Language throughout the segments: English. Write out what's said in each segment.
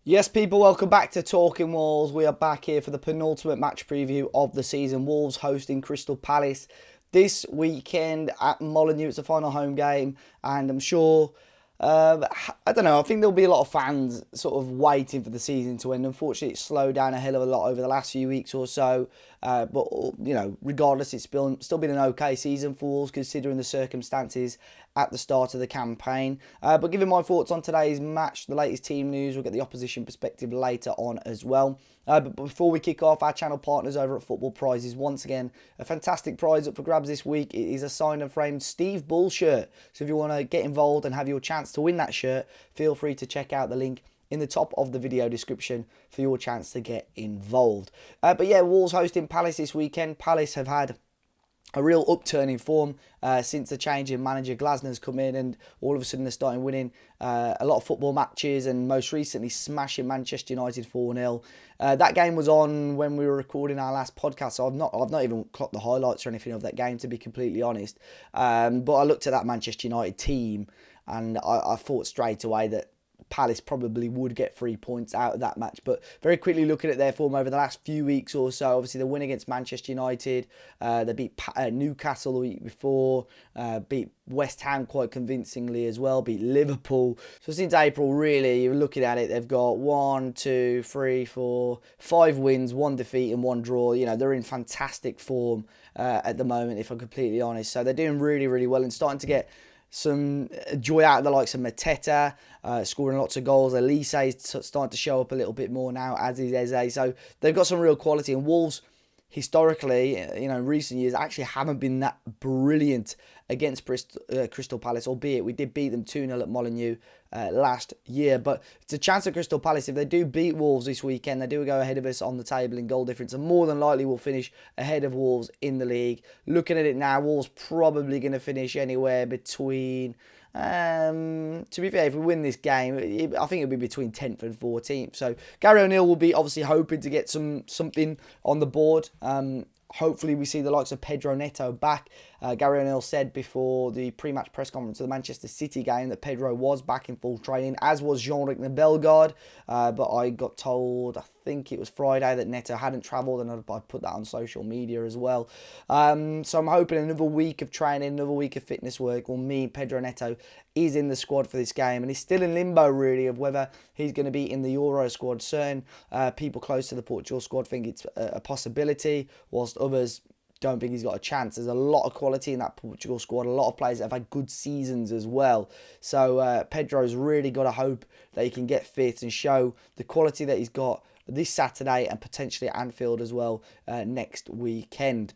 Yes, people, welcome back to Talking Wolves. We are back here for the penultimate match preview of the season. Wolves hosting Crystal Palace this weekend at Molineux. It's a final home game, and I'm sure, I don't know, I think there'll be a lot of fans sort of waiting for the season to end. Unfortunately, it's slowed down a hell of a lot over the last few weeks or so. But regardless, it's still been an okay season for Wolves considering the circumstances at the start of the campaign. But giving my thoughts on today's match, the latest team news, we'll get the opposition perspective later on as well. But before we kick off, our channel partners over at Football Prizes, once again, a fantastic prize up for grabs this week. It is a signed and framed Steve Bull shirt. So if you want to get involved and have your chance to win that shirt, feel free to check out the link in the top of the video description for your chance to get involved. But yeah, Wolves hosting Palace this weekend. Palace have had a real upturn in form since the change in manager. Glasner's come in and all of a sudden they're starting winning a lot of football matches, and most recently smashing Manchester United 4-0. That game was on when we were recording our last podcast, so I've not even clocked the highlights or anything of that game, to be completely honest. But I looked at that Manchester United team and I thought straight away that Palace probably would get 3 points out of that match. But very quickly looking at their form over the last few weeks or so, obviously the win against Manchester United, they beat Newcastle the week before, beat West Ham quite convincingly as well, beat Liverpool. So since April, really, you're looking at it, they've got 5 wins, 1 defeat and 1 draw. You know, they're in fantastic form at the moment, if I'm completely honest. So they're doing really, really well and starting to get some joy out of the likes of Mateta, scoring lots of goals. Elise is starting to show up a little bit more now, as is Eze. So they've got some real quality. And Wolves, historically, in recent years, actually haven't been that brilliant against Crystal Palace, albeit we did beat them 2-0 at Molineux last year. But it's a chance at Crystal Palace. If they do beat Wolves this weekend, they do go ahead of us on the table in goal difference, and more than likely will finish ahead of Wolves in the league. Looking at it now, Wolves probably going to finish anywhere between... to be fair, if we win this game, I think it'll be between 10th and 14th. So Gary O'Neill will be obviously hoping to get something on the board. Hopefully we see the likes of Pedro Neto back. Gary O'Neill said before the pre-match press conference of the Manchester City game that Pedro was back in full training, as was Jean-Luc Bellegarde. But I got told, I think it was Friday, that Neto hadn't travelled, and I put that on social media as well. So I'm hoping another week of training, another week of fitness work will mean Pedro Neto is in the squad for this game, and he's still in limbo really of whether he's going to be in the Euro squad. Certain people close to the Portugal squad think it's a possibility, whilst others don't think he's got a chance. There's a lot of quality in that Portugal squad, a lot of players that have had good seasons as well. So Pedro's really got to hope that he can get fit and show the quality that he's got this Saturday and potentially at Anfield as well next weekend.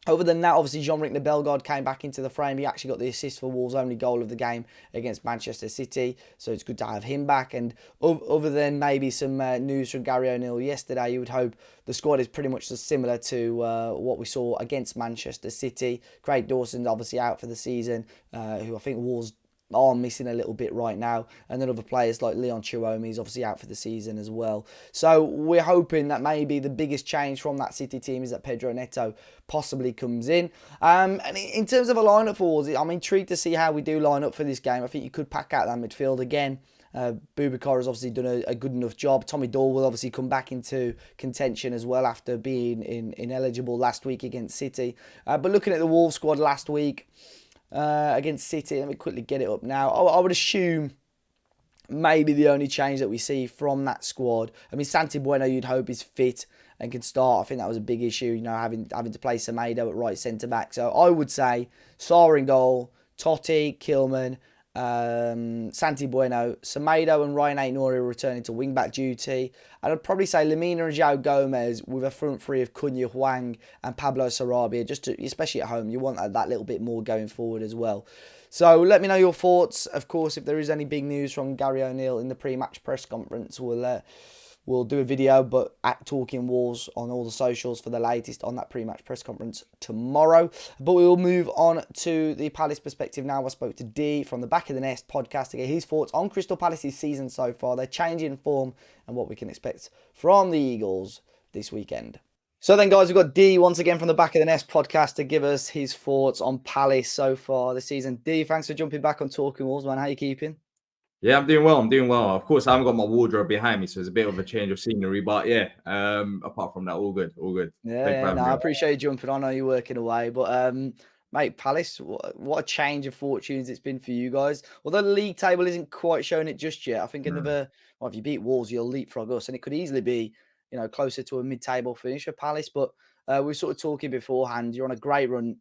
Other than that, obviously, Jean-Luc Bellegarde came back into the frame. He actually got the assist for Wolves' only goal of the game against Manchester City. So it's good to have him back. And other than maybe some news from Gary O'Neill yesterday, you would hope the squad is pretty much similar to what we saw against Manchester City. Craig Dawson's obviously out for the season, who I think Wolves are missing a little bit right now, and then other players like Leon Chiromi is obviously out for the season as well. So we're hoping that maybe the biggest change from that City team is that Pedro Neto possibly comes in. And in terms of a lineup for Wolves, I'm intrigued to see how we do line up for this game. I think you could pack out that midfield again. Boubacar has obviously done a good enough job. Tommy Doyle will obviously come back into contention as well after being ineligible last week against City. But looking at the Wolves squad last week, against City, let me quickly get it up now. I would assume maybe the only change that we see from that squad, I mean, Santi Bueno you'd hope is fit and can start. I think that was a big issue, having to play Semedo at right centre back. So I would say Sarr in goal, Totti, Kilman, Santi Bueno, Semedo and Ryan Aït-Nouri returning to wing-back duty. And I'd probably say Lemina and João Gomez with a front three of Cunha, Hwang and Pablo Sarabia, especially at home. You want that little bit more going forward as well. So let me know your thoughts. Of course, if there is any big news from Gary O'Neill in the pre-match press conference, we'll do a video, but at Talking Wolves on all the socials for the latest on that pre-match press conference tomorrow. But we will move on to the Palace perspective now. I spoke to D from the Back of the Nest podcast to get his thoughts on Crystal Palace's season so far, their change in form, and what we can expect from the Eagles this weekend. So then, guys, we've got D once again from the Back of the Nest podcast to give us his thoughts on Palace so far this season. D, thanks for jumping back on Talking Wolves, man. How you keeping? Yeah, I'm doing well. I'm doing well. Of course, I haven't got my wardrobe behind me, so it's a bit of a change of scenery. But yeah, apart from that, all good, all good. Thank you for Yeah, no, having me I on. appreciate you jumping on. I know you're working away, but mate, Palace, what a change of fortunes it's been for you guys. Although the league table isn't quite showing it just yet, I think Mm. another, well, if you beat Wolves, you'll leapfrog us, and it could easily be, closer to a mid-table finish for Palace. But we were sort of talking beforehand. You're on a great run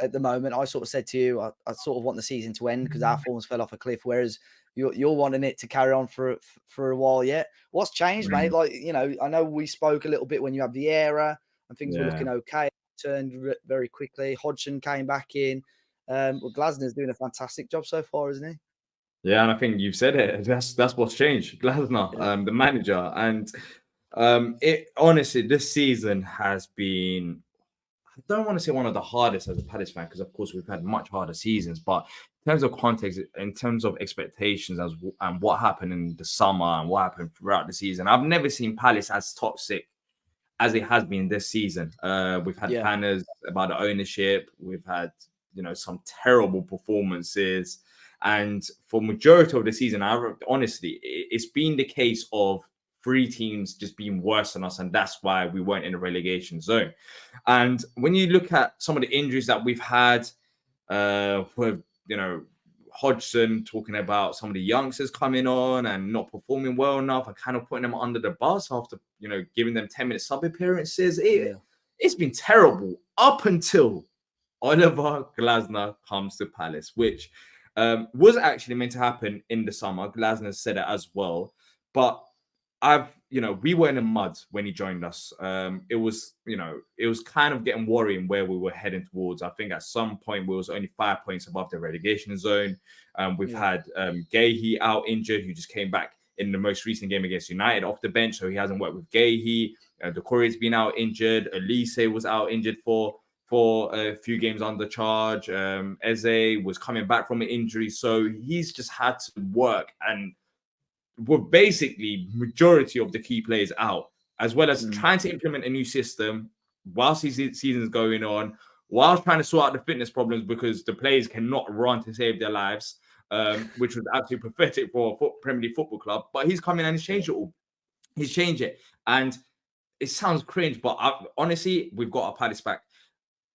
at the moment. I sort of said to you, I sort of want the season to end because our forms fell off a cliff, whereas you're wanting it to carry on for a while yet. What's changed, mate? Mm. Like, I know we spoke a little bit when you had the era and things were Yeah, looking okay. Turned very quickly. Hodgson came back in. Well, Glasner's doing a fantastic job so far, isn't he? yeah, and I think you've said it. That's what's changed. Glasner, Yeah. the manager, and it honestly, this season has been. I don't want to say one of the hardest as a Palace fan because, of course, we've had much harder seasons. But in terms of context, in terms of expectations, and what happened in the summer and what happened throughout the season, I've never seen Palace as toxic as it has been this season. We've had Yeah. banners about the ownership. We've had some terrible performances, and for majority of the season, honestly, it's been the case of three teams just being worse than us, and that's why we weren't in the relegation zone. And when you look at some of the injuries that we've had, with Hodgson talking about some of the youngsters coming on and not performing well enough and kind of putting them under the bus after giving them 10-minute sub appearances. Yeah. It's been terrible up until Oliver Glasner comes to Palace, which was actually meant to happen in the summer. Glasner said it as well, but we were in the mud when he joined us. It was kind of getting worrying where we were heading towards. I think at some point we was only 5 points above the relegation zone. We've Yeah. had Gahey out injured, who just came back in the most recent game against United off the bench, so he hasn't worked with Gahey. Decore's been out injured. Elise was out injured for a few games under charge. Eze was coming back from an injury, so he's just had to work and with basically majority of the key players out, as well as Mm. trying to implement a new system whilst his season's going on, whilst trying to sort out the fitness problems because the players cannot run to save their lives, which was absolutely pathetic for a Premier League football club. But he's coming and he's changed it all. He's changed it. And it sounds cringe, but honestly, we've got our Palace back.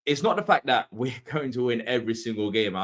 It's not the fact that we're going to win every single game.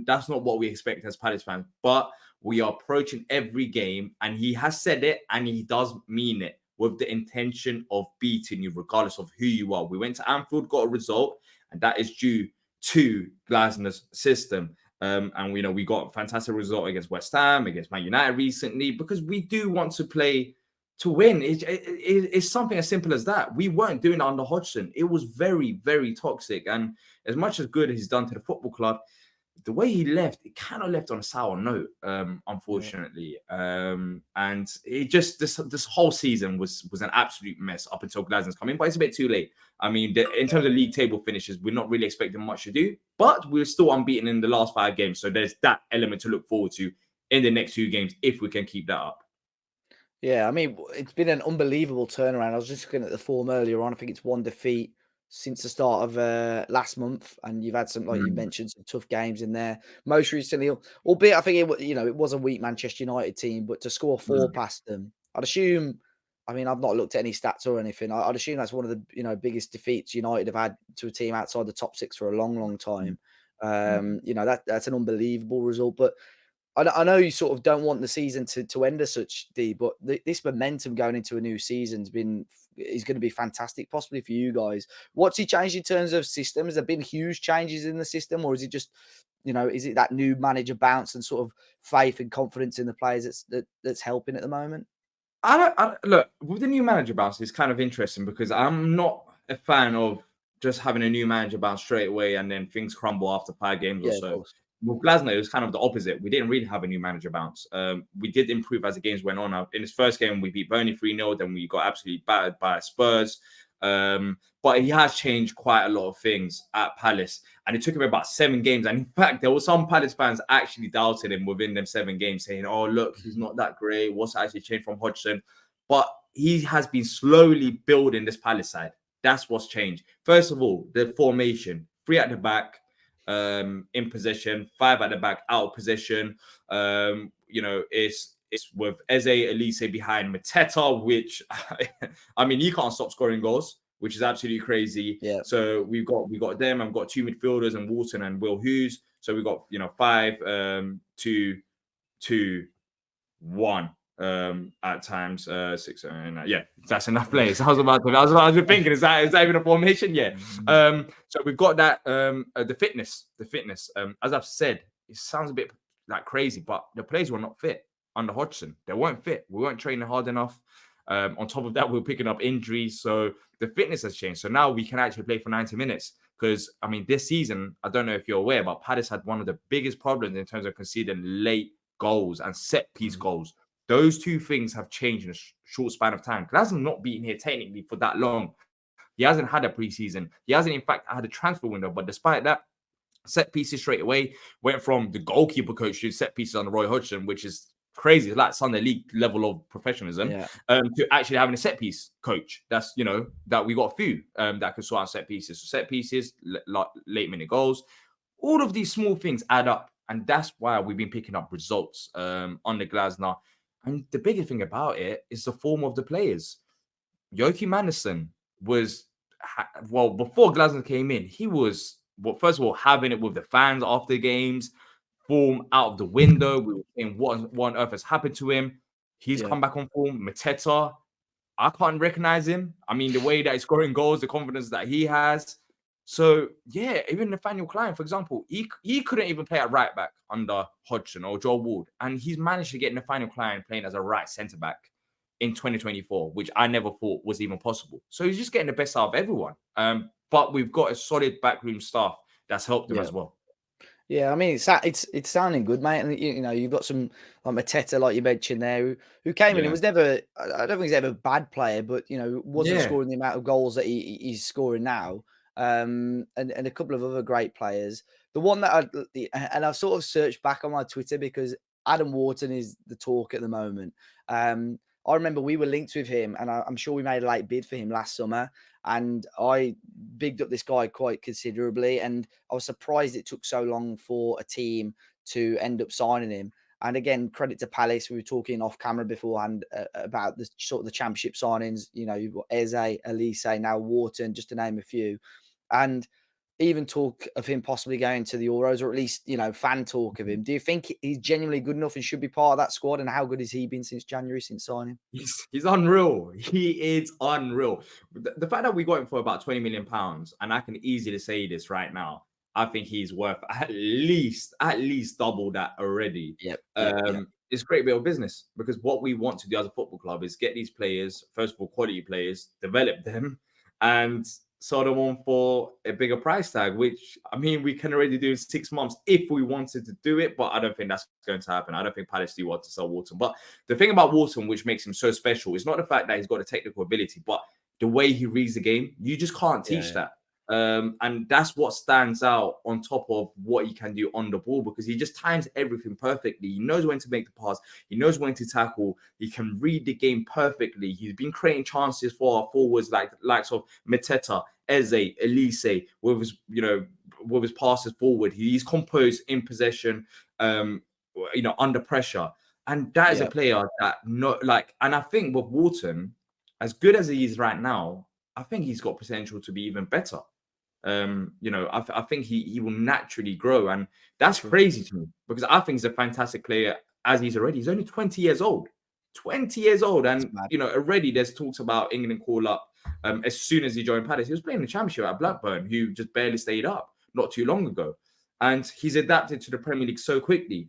That's not what we expect as Palace fans. But we are approaching every game, and he has said it, and he does mean it with the intention of beating you, regardless of who you are. We went to Anfield, got a result, and that is due to Glasner's system. And we got a fantastic result against West Ham, against Man United recently, because we do want to play to win. It's something as simple as that. We weren't doing it under Hodgson. It was very, very toxic. And as much as good as he's done to the football club, the way he left, it kind of left on a sour note, Yeah. unfortunately. And it just this whole season was an absolute mess up until Glasner's coming, but it's a bit too late. I mean, in terms of league table finishes, we're not really expecting much to do, but we're still unbeaten in the last 5 games. So there's that element to look forward to in the next 2 games if we can keep that up. Yeah, I mean, it's been an unbelievable turnaround. I was just looking at the form earlier on. I think it's one defeat since the start of last month, and you've had some, like you Mm, mentioned, some tough games in there. Most recently, albeit I think it was a weak Manchester United team, but to score four mm, past them, I'd assume. I mean, I've not looked at any stats or anything. I'd assume that's one of the biggest defeats United have had to a team outside the top six for a long, long mm, time. mm. That's an unbelievable result, but I know you sort of don't want the season to end as such, D, but this momentum going into a new season's is going to be fantastic, possibly for you guys. What's he changed in terms of system? Has there been huge changes in the system, or is it just, is it that new manager bounce and sort of faith and confidence in the players that's helping at the moment? Look with the new manager bounce. It's kind of interesting because I'm not a fan of just having a new manager bounce straight away and then things crumble after 5 games or Yeah, of so. course. With Glasner, it was kind of the opposite. We didn't really have a new manager bounce. We did improve as the games went on. In his first game, we beat Burnley 3-0, then we got absolutely battered by Spurs. But he has changed quite a lot of things at Palace, and it took him about 7 games. And in fact, there were some Palace fans actually doubted him within them 7 games, saying, "Oh, look, he's not that great. What's actually changed from Hodgson?" But he has been slowly building this Palace side. That's what's changed. First of all, the formation: three at the back, in position, five at the back, out of position. it's with Eze, Elise behind Mateta, which I mean, he can't stop scoring goals, which is absolutely crazy. Yeah. So we got them. I've got two midfielders and Walton and Will Hughes. So we got 5, 2, 2, 1 at times 6, 7, 8, 9. Yeah, that's enough players. I was thinking, is that even a formation? Yeah. So we've got that the fitness. As I've said, it sounds a bit like crazy, but the players were not fit under Hodgson. They weren't fit. We weren't training hard enough. On top of that, we were picking up injuries, so the fitness has changed. So now we can actually play for 90 minutes. Because I mean, this season, I don't know if you're aware, but Palace had one of the biggest problems in terms of conceding late goals and set piece goals. Those two things have changed in a short span of time. Glasner not being here technically for that long. He hasn't had a preseason. He hasn't, in fact, had a transfer window. But despite that, set pieces straight away. Went from the goalkeeper coach to set pieces under Roy Hodgson, which is crazy. It's like Sunday League level of professionalism. To actually having a set piece coach. That's, that we got a few that can sort out set pieces. So set pieces, late minute goals. All of these small things add up. And that's why we've been picking up results under Glasner. And the bigger thing about it is the form of the players. Joachim Andersen was, before Glasner came in, he was, first of all, having it with the fans after games, form out of the window. We were saying, what on earth has happened to him? He's come back on form. Mateta, I can't recognize him. I mean, the way that he's scoring goals, the confidence that he has. So, yeah, even Nathaniel Klein, for example, he couldn't even play at right back under Hodgson or Joel Ward. And he's managed to get Nathaniel Klein playing as a right centre-back in 2024, which I never thought was even possible. So he's just getting the best out of everyone. But we've got a solid backroom staff that's helped him as well. Yeah, I mean, it's sounding good, mate. And you've got some like Mateta, like you mentioned there, who came in. He was never, I don't think he's ever a bad player, but wasn't scoring the amount of goals that he's scoring now. And a couple of other great players. The one that I've sort of searched back on my Twitter because Adam Wharton is the talk at the moment. I remember we were linked with him, and I'm sure we made a late bid for him last summer. And I bigged up this guy quite considerably, and I was surprised it took so long for a team to end up signing him. And again, credit to Palace. We were talking off camera beforehand about the sort of the championship signings. You've got Eze, Elise, now Wharton, just to name a few. And even talk of him possibly going to the Euros, or at least, fan talk of him. Do you think he's genuinely good enough and should be part of that squad? And how good has he been since January, since signing? He's unreal. He is unreal. The fact that we got him for about £20 million, and I can easily say this right now, I think he's worth at least double that already. It's a great bit of business, because what we want to do as a football club is get these players, first of all, quality players, develop them, and sell them on for a bigger price tag, which, I mean, we can already do in 6 months if we wanted to do it, but I don't think that's going to happen. I don't think Palace do want to sell Wharton. But the thing about Wharton, which makes him so special, is not the fact that he's got a technical ability, but the way he reads the game. You just can't teach that. And that's what stands out on top of what he can do on the ball, because he just times everything perfectly. He knows when to make the pass. He knows when to tackle. He can read the game perfectly. He's been creating chances for our forwards likes of Mateta, Eze, Elise, with his passes forward. He's composed in possession, under pressure. And that is a player that and I think with Wharton, as good as he is right now, I think he's got potential to be even better. I think he will naturally grow, and that's crazy to me, because I think he's a fantastic player as he's already. He's only 20 years old. 20 years old, and already there's talks about England call up as soon as he joined Palace. He was playing the Championship at Blackburn, who just barely stayed up not too long ago. And he's adapted to the Premier League so quickly,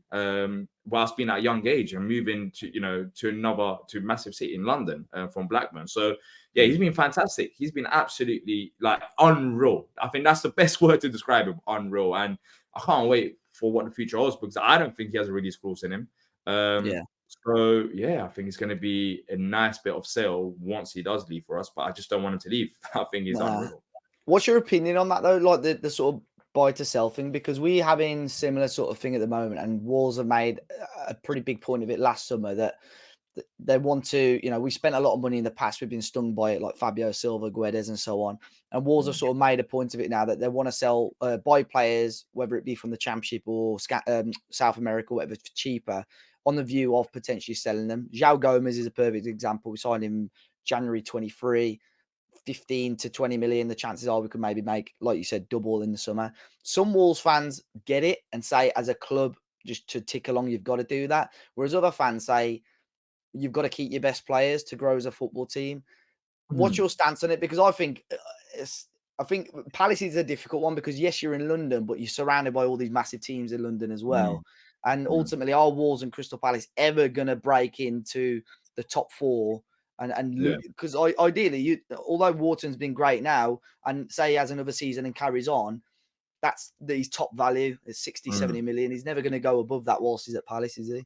whilst being at a young age and moving to massive city in London from Blackburn. So yeah, he's been fantastic. He's been absolutely unreal. I think that's the best word to describe him, unreal. And I can't wait for what the future holds, because I don't think he has a release clause in him. So yeah, I think it's going to be a nice bit of sale once he does leave for us. But I just don't want him to leave. I think he's unreal. What's your opinion on that though? Like the sort of buy to sell thing, because we're having similar sort of thing at the moment, and Wolves have made a pretty big point of it last summer that they want to, we spent a lot of money in the past. We've been stung by it, like Fabio Silva, Guedes, and so on. And Wolves have sort of made a point of it now that they want to sell, buy players, whether it be from the Championship or South America, whatever, for cheaper on the view of potentially selling them. João Gomez is a perfect example. We signed him January 23, 15 to 20 million. The chances are we could maybe make, like you said, double in the summer. Some Wolves fans get it and say, as a club, just to tick along, you've got to do that. Whereas other fans say, you've got to keep your best players to grow as a football team. What's your stance on it? Because I think Palace is a difficult one because, yes, you're in London, but you're surrounded by all these massive teams in London as well. And ultimately, are Wolves and Crystal Palace ever going to break into the top four? And because ideally, although Wharton's been great now, and say he has another season and carries on, that's his top value is 60, 70 million. He's never going to go above that whilst he's at Palace, is he?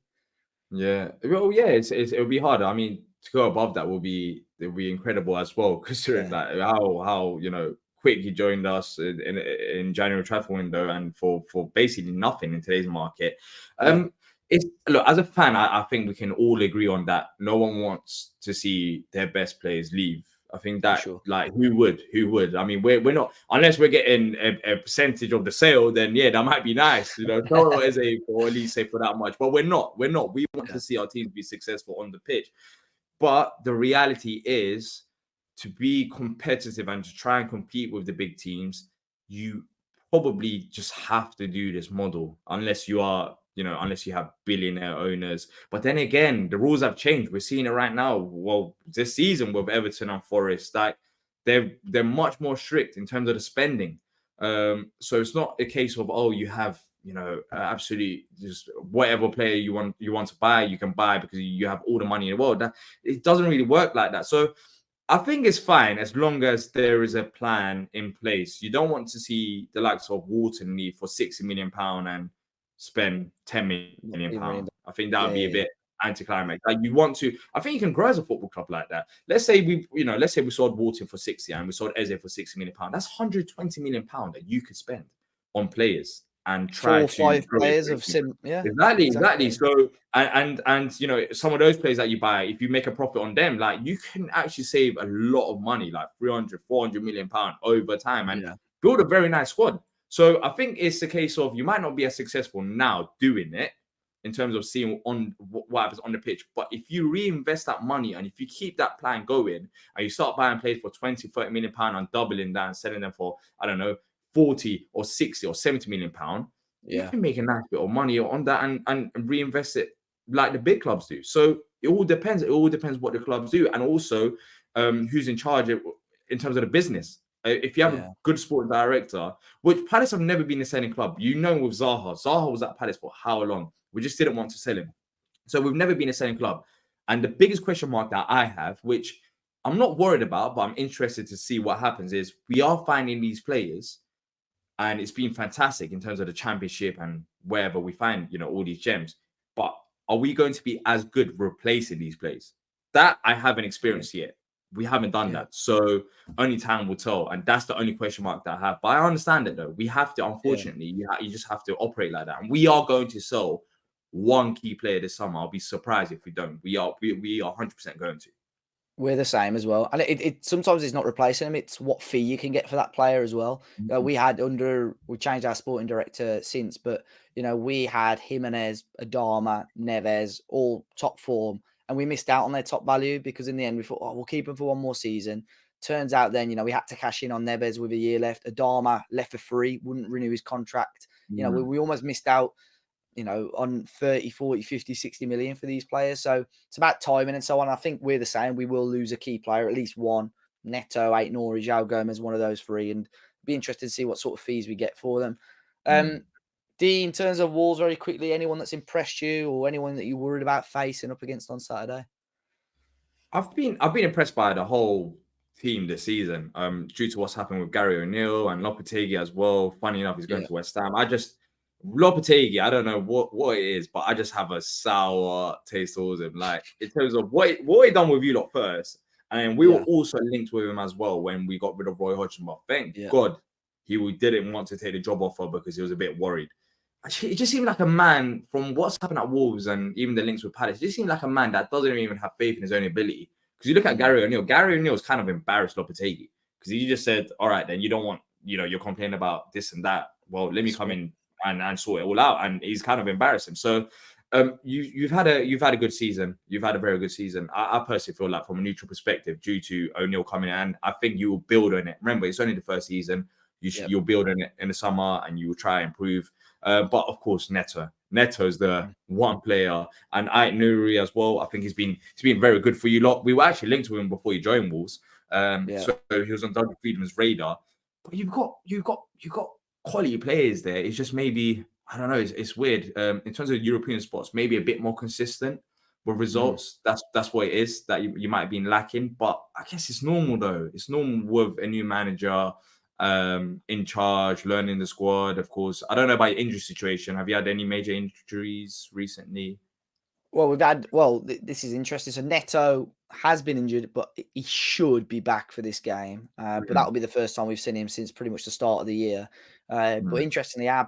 Yeah. Well, yeah, it'll be hard. I mean, to go above that will be incredible as well, considering that how quick he joined us in January transfer window and for basically nothing in today's market. Look, as a fan, I think we can all agree on that. No one wants to see their best players leave. I think that, like, who would? I mean, we're not, unless we're getting a percentage of the sale, then yeah, that might be nice, Toro is or at least say for that much, but we're not. We want to see our teams be successful on the pitch. But the reality is, to be competitive and to try and compete with the big teams, you probably just have to do this model, unless you are, unless you have billionaire owners. But then again, the rules have changed. We're seeing it right now. Well, this season with Everton and Forest, like they're much more strict in terms of the spending. So it's not a case of, you have, absolutely just whatever player you want to buy, you can buy because you have all the money in the world. That it doesn't really work like that. So I think it's fine as long as there is a plan in place. You don't want to see the likes of Wharton leave for £60 million and spend £10 million. I think that would be a bit anticlimactic. Like, you want to, I think you can grow as a football club like that. Let's say we sold Wharton for 60 and we sold Eze for £60 million. That's £120 million that you could spend on players and try 4 or 5 players of exactly. So and some of those players that you buy, if you make a profit on them, like, you can actually save a lot of money, like 300-400 million pounds over time, and build a very nice squad. So I think it's a case of, you might not be as successful now doing it in terms of seeing what happens on the pitch, but if you reinvest that money and if you keep that plan going and you start buying players for 20-30 million pound and doubling that and selling them for, I don't know, 40 or 60 or 70 million pound, you can make a nice bit of money on that and reinvest it like the big clubs do. So it all depends. It all depends what the clubs do, and also who's in charge in terms of the business. If you have a good sporting director, which Palace have never been a selling club. With Zaha was at Palace for how long? We just didn't want to sell him. So we've never been a selling club. And the biggest question mark that I have, which I'm not worried about, but I'm interested to see what happens, is we are finding these players. And it's been fantastic in terms of the championship and wherever we find, all these gems. But are we going to be as good replacing these players? That I haven't experienced yet. We haven't done that. So only time will tell. And that's the only question mark that I have. But I understand it, though. We have to, unfortunately, you just have to operate like that. And we are going to sell one key player this summer. I'll be surprised if we don't. We are 100% going to. We're the same as well. And it sometimes it's not replacing him. It's what fee you can get for that player as well. We changed our sporting director since, but, we had Jimenez, Adama, Neves, all top form. And we missed out on their top value because in the end we thought, we'll keep him for one more season. Turns out then, we had to cash in on Neves with a year left. Adama left for free, wouldn't renew his contract. We almost missed out, on 30, 40, 50, 60 million for these players. So it's about timing and so on. I think we're the same. We will lose a key player, at least one. Neto, Aït-Nouri, João Gomez, one of those three. And be interested to see what sort of fees we get for them. D, in terms of Wolves, very quickly, anyone that's impressed you or anyone that you're worried about facing up against on Saturday? I've been impressed by the whole team this season, due to what's happened with Gary O'Neill and Lopetegui as well. Funny enough, he's going to West Ham. Lopetegui, I don't know what it is, but I just have a sour taste towards him. Like, in terms of what he done with you lot first, and we were also linked with him as well when we got rid of Roy Hodgson. But thank God he didn't want to take the job offer because he was a bit worried. It just seemed like a man, from what's happened at Wolves and even the links with Palace, it just seemed like a man that doesn't even have faith in his own ability. Because you look at Gary O'Neill. Gary O'Neill's kind of embarrassed Lopetegui because he just said, all right, then you don't want, you're complaining about this and that. Well, let me come in and sort it all out. And he's kind of embarrassed him. So You've had a good season. You've had a very good season. I personally feel like from a neutral perspective, due to O'Neill coming in, I think you will build on it. Remember, it's only the first season. Yep. You'll build on it in the summer, and you will try and improve. But of course, Neto is the one player, and Nuri as well. I think he's been very good for you lot. We were actually linked to him before you joined Wolves, so he was on Doug Friedman's radar. But you've got quality players there. It's just maybe, I don't know. It's weird. In terms of European spots, maybe a bit more consistent with results. That's what it is that you might have been lacking. But I guess it's normal though. It's normal with a new manager in charge, learning the squad. Of course, I don't know about your injury situation. Have you had any major injuries recently? Well, this is interesting. So Neto has been injured, but he should be back for this game. But that'll be the first time we've seen him since pretty much the start of the year. But interestingly, our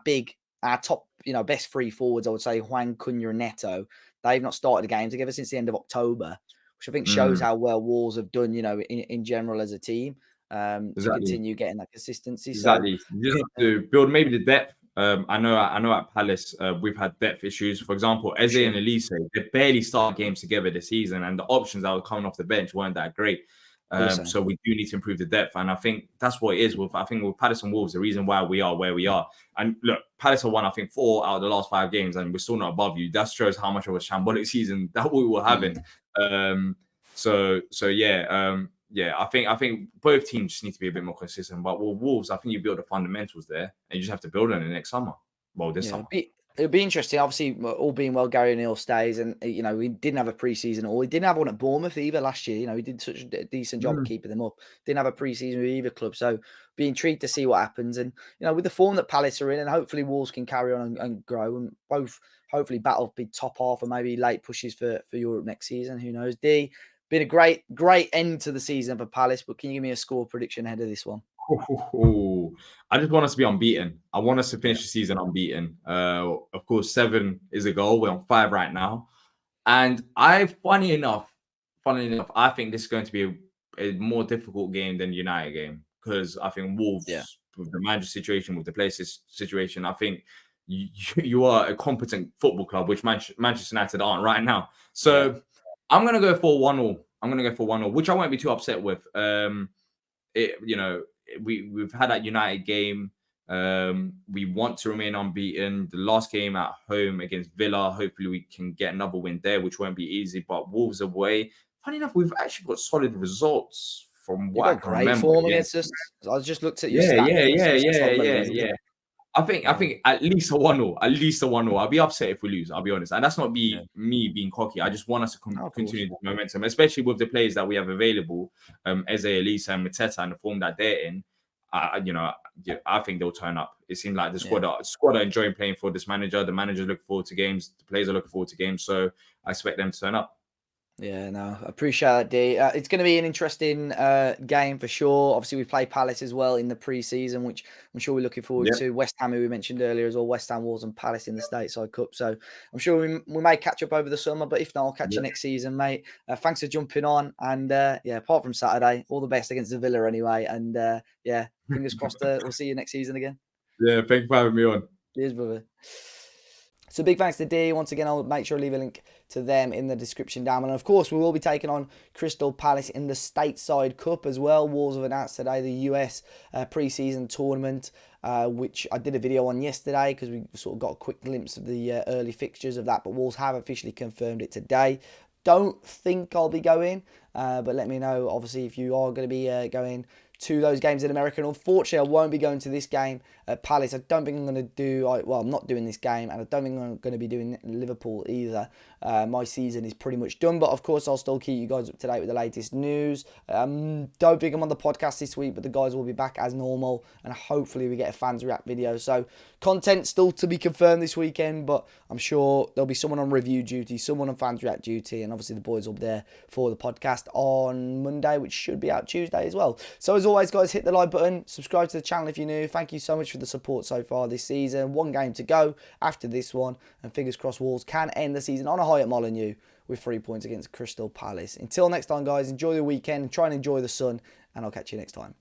top, best three forwards, I would say Juan, Cunha, and Neto, they've not started a game together since the end of October, which I think shows how well Wolves have done, in general as a team, to continue getting that consistency. Exactly. So, you just have to build maybe the depth. I know at Palace, we've had depth issues. For example, Eze and Elise, they barely started games together this season, and the options that were coming off the bench weren't that great. So we do need to improve the depth, and I think that's what it is. With Palace and Wolves, the reason why we are where we are. And look, Palace have won, I think, 4 out of the last 5 games, and we're still not above you. That shows how much of a shambolic season that we were having. Yeah, I think both teams just need to be a bit more consistent. But with Wolves, I think you build the fundamentals there, and you just have to build on it next summer. Well, this summer. It'll be interesting. Obviously, all being well, Gary O'Neill stays, and we didn't have a preseason, or we didn't have one at Bournemouth either last year. We did such a decent job of keeping them up. Didn't have a preseason with either club, so be intrigued to see what happens. And with the form that Palace are in, and hopefully Wolves can carry on and grow, and both hopefully battle be top half or maybe late pushes for Europe next season. Who knows? D, been a great end to the season for Palace, but can you give me a score prediction ahead of this one? I just want us to be unbeaten. I want us to finish the season unbeaten. Of course, 7 is a goal. We're on 5 right now. And funny enough, I think this is going to be a more difficult game than the United game, because I think Wolves, with the manager situation, with the players situation, I think you are a competent football club, which Manchester United aren't right now. So I'm going to go for 1-1. I'm going to go for 1-1, which I won't be too upset with. We've had that United game. We want to remain unbeaten. The last game at home against Villa, hopefully we can get another win there, which won't be easy. But Wolves away, funny enough, we've actually got solid results from what I can remember. Form against us. I just looked at your stats. Yeah. I think at least a 1-0. At least a 1-0. I'll be upset if we lose, I'll be honest. And that's not me being cocky. I just want us to continue this momentum, especially with the players that we have available, Eze, Elise, and Mateta, and the form that they're in. I think they'll turn up. It seems like the squad are enjoying playing for this manager. The manager's looking forward to games. The players are looking forward to games. So I expect them to turn up. Yeah, no, I appreciate that, D. It's going to be an interesting game for sure. Obviously, we play Palace as well in the pre-season, which I'm sure we're looking forward to. West Ham, who we mentioned earlier as well, West Ham, Wolves and Palace in the Stateside Cup. So I'm sure we may catch up over the summer, but if not, I'll catch you next season, mate. Thanks for jumping on. And apart from Saturday, all the best against the Villa anyway. And fingers crossed we'll see you next season again. Yeah, thank you for having me on. Cheers, brother. So big thanks to D. Once again, I'll make sure to leave a link to them in the description down below. And of course, we will be taking on Crystal Palace in the Stateside Cup as well. Wolves have announced today the US pre-season tournament, which I did a video on yesterday because we sort of got a quick glimpse of the early fixtures of that. But Wolves have officially confirmed it today. Don't think I'll be going, but let me know, obviously, if you are going to be going to those games in America. And unfortunately, I won't be going to this game at Palace. I don't think I'm going to do... I'm not doing this game, and I don't think I'm going to be doing Liverpool either. My season is pretty much done, but of course, I'll still keep you guys up to date with the latest news. Don't think I'm on the podcast this week, but the guys will be back as normal, and hopefully we get a fans react video. So content still to be confirmed this weekend, but I'm sure there'll be someone on review duty, someone on fans react duty, and obviously the boys will be there for the podcast on Monday, which should be out Tuesday as well. So as always, guys, hit the like button, subscribe to the channel if you're new. Thank you so much for the support so far this season. 1 game to go after this one, and fingers crossed Wolves can end the season on a high at Molineux with 3 points against Crystal Palace. Until next time, guys, enjoy the weekend, try and enjoy the sun, and I'll catch you next time.